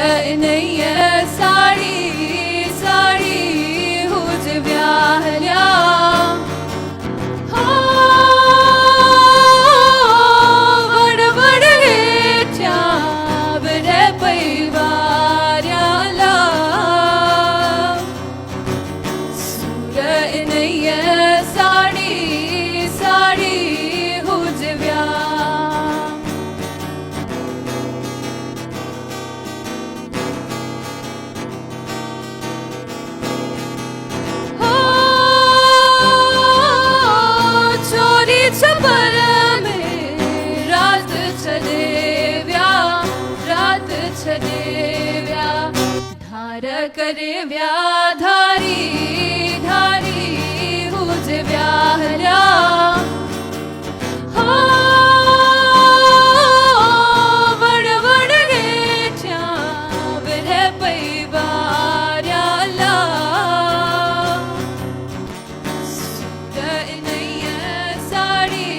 नाहीये साडी साडी उजव्याहल्या वडवडच्या बरे पैवाऱ्याला सूर नाहीये साडी साडी उजव्या छपर में रात छदेव्या धार करव्या धारी धारी उजव्याहल्या वडवडच्या बरे पैवाऱ्याला सूर नाहीये साडी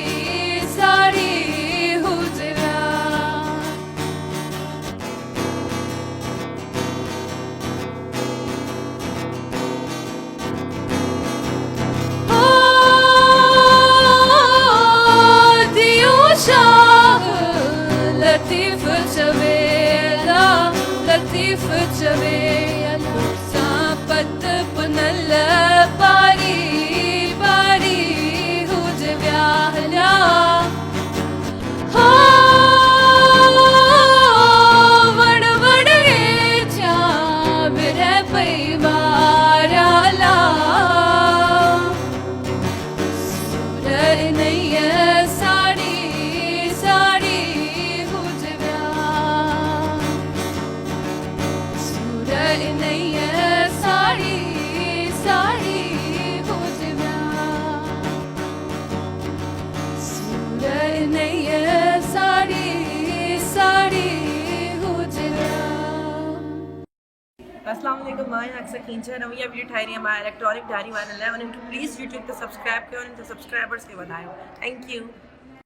साडी उजव्या दियो शाह लतीफ चवेला लतीफ चवेला सापत पुनल पारी पारी उजव्याहल्या वडवडच्या बरे पैवाऱ्याला सूर नाहीये साडी साडी उजव्या सूर नाहीये साडी साडी उजव्या सूर नाहीये साडी साडी उजव्या अस्सलाम वालेकुम मैं अक्सर खींचा रवैया वीडियो ठाई रही है मैं इलेक्ट्रॉनिक डायरी 111 इनको प्लीज़ यूट्यूब पे सब्सक्राइब करो इनके सब्सक्राइबर्स के बताएं थैंक यू।